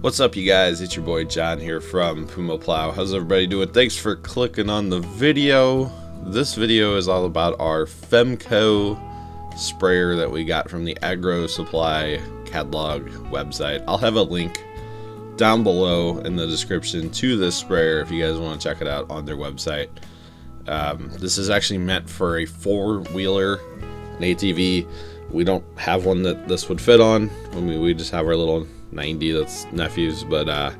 What's up, you guys? It's your boy John here from PumaPlow. How's everybody doing? Thanks for clicking on the video. This video is all about our Femco sprayer that we got from the Agro Supply catalog website. I'll have a link down below in the description to this sprayer if you guys want to check it out on their website. This is actually meant for a four-wheeler, an ATV. We don't have one that this would fit on. I mean, we just have our little 90 that's nephew's, but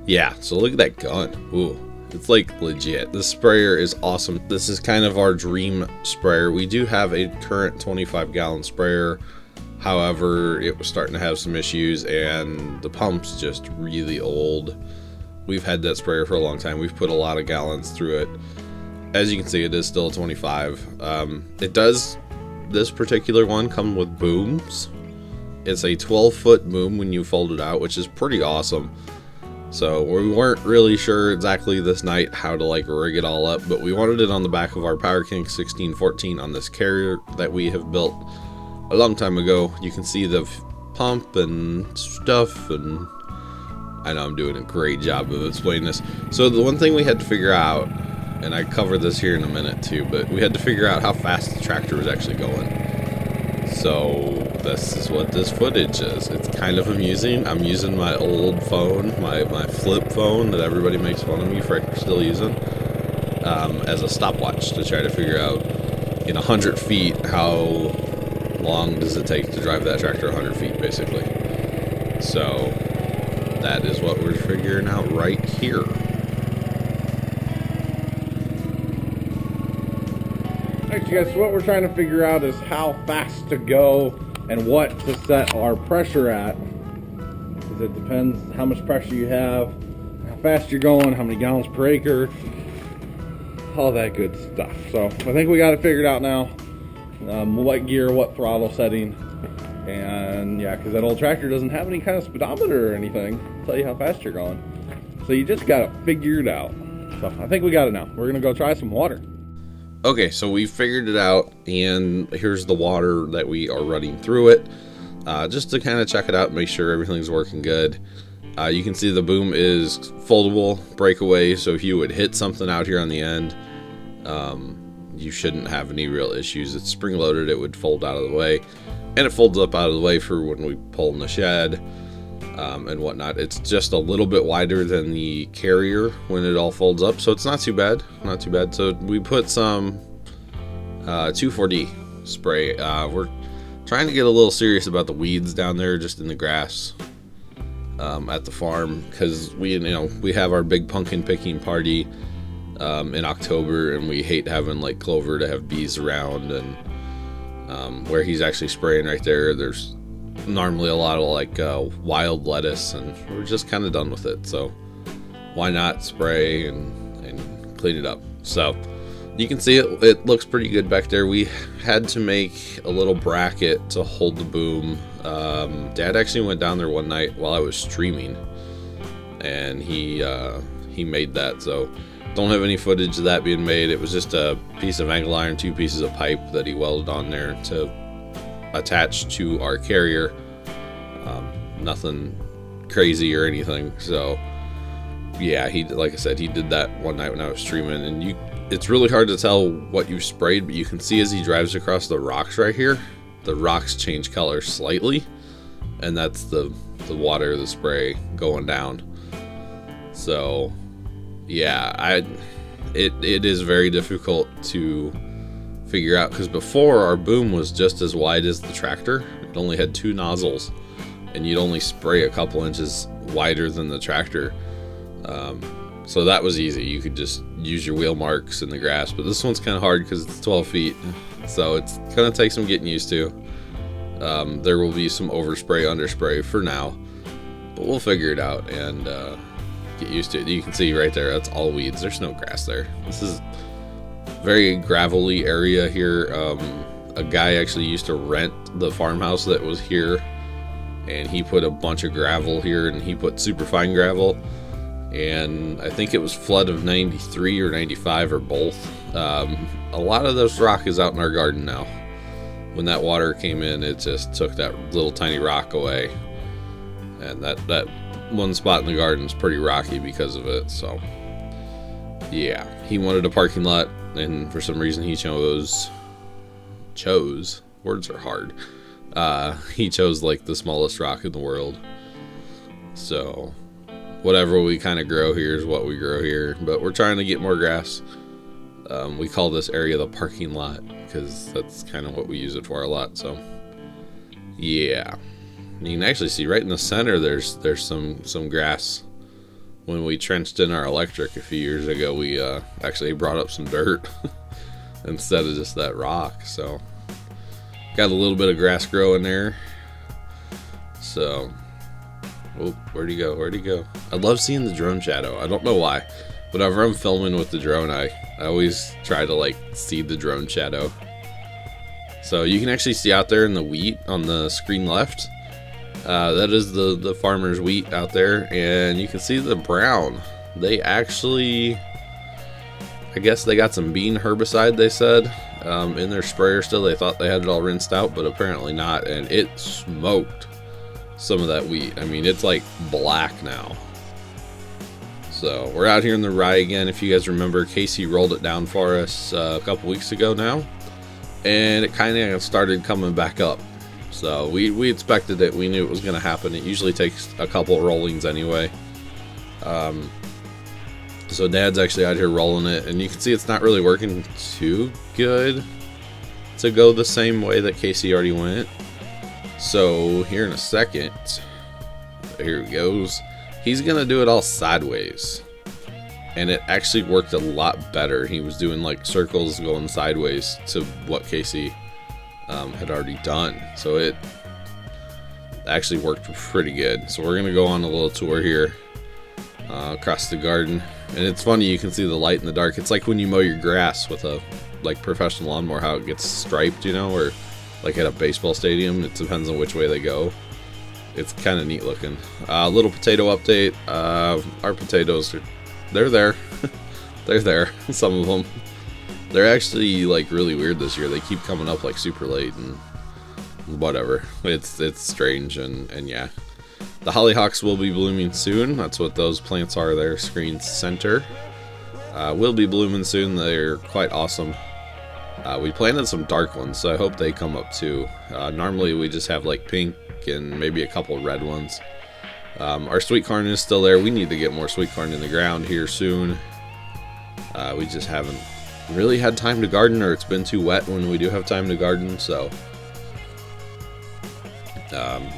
yeah, so look at that gun. Ooh, it's like legit. This sprayer is awesome. This is kind of our dream sprayer. We do have a current 25-gallon sprayer. However, it was starting to have some issues and the pump's just really old. We've had that sprayer for a long time. We've put a lot of gallons through it. As you can see, it is still a 25. It does, this particular one, come with booms. It's a 12-foot boom when you fold it out, which is pretty awesome. So we weren't really sure exactly this night how to like rig it all up, but we wanted it on the back of our Power King 1614 on this carrier that we have built a long time ago. You can see the pump and stuff, and I know I'm doing a great job of explaining this. So the one thing we had to figure out, and I cover this here in a minute too, but we had to figure out how fast the tractor was actually going. So this is what this footage is. It's kind of amusing. I'm using my old phone, my flip phone that everybody makes fun of me for still using, as a stopwatch to try to figure out in 100 feet how long does it take to drive that tractor 100 feet basically. So that is what we're figuring out right here. Alright, you guys, so what we're trying to figure out is how fast to go and what to set our pressure at, because it depends how much pressure you have, how fast you're going, how many gallons per acre, all that good stuff. So I think we got it figured out now. What gear, what throttle setting, and yeah, because that old tractor doesn't have any kind of speedometer or anything to tell you how fast you're going. So you just got to figure it out. So I think we got it now. We're gonna go try some water. Okay, so we figured it out, and here's the water that we are running through it, just to kind of check it out and make sure everything's working good. You can see the boom is foldable, breakaway, so if you would hit something out here on the end, you shouldn't have any real issues. It's spring-loaded, it would fold out of the way, and it folds up out of the way for when we pull in the shed and whatnot. It's just a little bit wider than the carrier when it all folds up, so it's not too bad, not too bad. So we put some 2,4-D spray. We're trying to get a little serious about the weeds down there just in the grass at the farm, because we have our big pumpkin picking party in October, and we hate having like clover to have bees around, and where he's actually spraying right there, there's normally a lot of like wild lettuce, and we're just kind of done with it, so why not spray and clean it up. So you can see it looks pretty good back there. We had to make a little bracket to hold the boom. Dad actually went down there one night while I was streaming, and he made that, so don't have any footage of that being made. It was just a piece of angle iron, 2 pieces of pipe that he welded on there to attach to our carrier. Nothing crazy or anything. So yeah, like I said, he did that one night when I was streaming, and it's really hard to tell what you sprayed, but you can see as he drives across the rocks right here, the rocks change color slightly, and that's the water, the spray going down. So yeah, it is very difficult to figure out, because before our boom was just as wide as the tractor. It only had 2 nozzles, and you'd only spray a couple inches wider than the tractor. So that was easy. You could just use your wheel marks in the grass, but this one's kind of hard because it's 12 feet, so it's gonna take some getting used to. There will be some overspray, underspray for now, but we'll figure it out and get used to it. You can see right there, that's all weeds. There's no grass there. This is very gravelly area here. A guy actually used to rent the farmhouse that was here, and he put a bunch of gravel here, and he put super fine gravel, and I think it was flood of 93 or 95 or both. A lot of this rock is out in our garden now. When that water came in, it just took that little tiny rock away, and that one spot in the garden is pretty rocky because of it. So yeah, he wanted a parking lot, and for some reason he chose words are hard. He chose like the smallest rock in the world. So whatever we kind of grow here is what we grow here, but we're trying to get more grass. We call this area the parking lot because that's kind of what we use it for a lot. So yeah, you can actually see right in the center there's some grass. When we trenched in our electric a few years ago, we actually brought up some dirt instead of just that rock. So got a little bit of grass growing there. So oh, where'd he go? I love seeing the drone shadow. I don't know why. Whenever I'm filming with the drone, I always try to like see the drone shadow. So you can actually see out there in the wheat on the screen left. That is the farmer's wheat out there, and you can see the brown. They actually, I guess they got some bean herbicide, they said, in their sprayer still. They thought they had it all rinsed out, but apparently not, and it smoked some of that wheat. I mean, it's like black now. So we're out here in the rye again. If you guys remember, Casey rolled it down for us a couple weeks ago now, and it kind of started coming back up. So we expected it. We knew it was going to happen. It usually takes a couple rollings anyway. So Dad's actually out here rolling it, and you can see it's not really working too good to go the same way that Casey already went. So here in a second, here he goes. He's going to do it all sideways. And it actually worked a lot better. He was doing like circles going sideways to what Casey had already done. So it actually worked pretty good. So we're going to go on a little tour here across the garden. And it's funny, you can see the light in the dark. It's like when you mow your grass with a like professional lawnmower, how it gets striped, you know, or like at a baseball stadium. It depends on which way they go. It's kind of neat looking. Little potato update. Our potatoes, they're there. They're there. Some of them. They're actually like really weird this year. They keep coming up like super late and whatever. It's strange, and yeah. The hollyhocks will be blooming soon. That's what those plants are there, screen center. Will be blooming soon. They're quite awesome. We planted some dark ones, so I hope they come up too. Normally we just have like pink and maybe a couple red ones. Our sweet corn is still there. We need to get more sweet corn in the ground here soon. We just haven't really had time to garden, or it's been too wet when we do have time to garden. So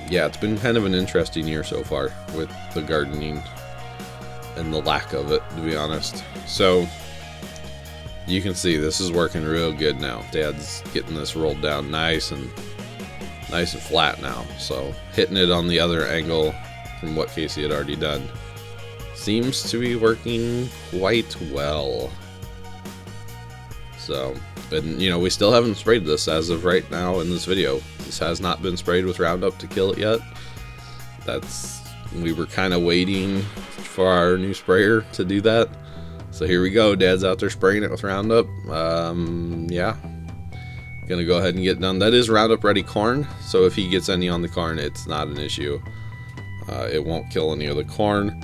yeah, it's been kind of an interesting year so far with the gardening and the lack of it, to be honest. So you can see this is working real good now. Dad's getting this rolled down nice and flat now. So hitting it on the other angle from what Casey had already done seems to be working quite well. So, and you know, we still haven't sprayed this as of right now in this video. This has not been sprayed with Roundup to kill it yet. We were kind of waiting for our new sprayer to do that. So here we go. Dad's out there spraying it with Roundup. Yeah, gonna go ahead and get it done. That is Roundup ready corn, so if he gets any on the corn, it's not an issue. It won't kill any of the corn,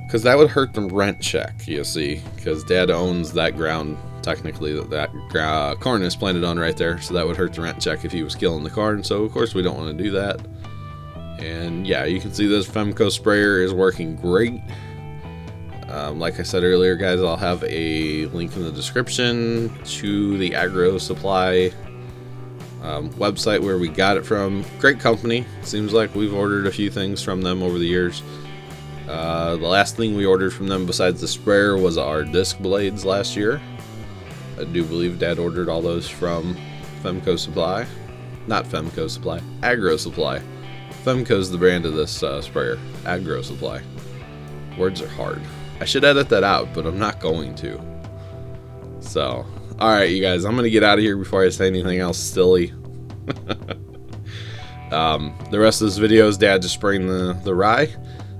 because that would hurt the rent check, you see, because Dad owns that ground technically that corn is planted on right there, so that would hurt the rent check if he was killing the corn. So of course we don't want to do that. And yeah, you can see this Femco sprayer is working great. Like I said earlier, guys, I'll have a link in the description to the Agro Supply website where we got it from. Great company. Seems like we've ordered a few things from them over the years. The last thing we ordered from them besides the sprayer was our disc blades last year. I do believe Dad ordered all those from Femco Supply. Not Femco Supply, Agro Supply. Femco's the brand of this sprayer. Agro Supply. Words are hard. I should edit that out, but I'm not going to. So, alright you guys, I'm going to get out of here before I say anything else silly. The rest of this video is Dad just spraying the rye.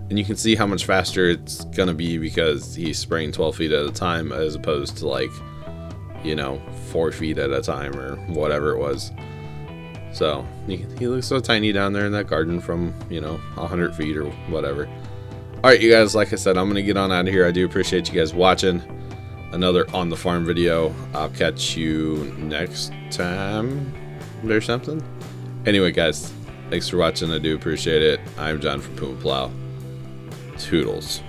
And you can see how much faster it's going to be because he's spraying 12 feet at a time as opposed to like, you know, 4 feet at a time or whatever it was. So, he looks so tiny down there in that garden from, you know, 100 feet or whatever. Alright, you guys, like I said, I'm going to get on out of here. I do appreciate you guys watching another On the Farm video. I'll catch you next time or something. Anyway, guys, thanks for watching. I do appreciate it. I'm John from PumaPlow. Toodles.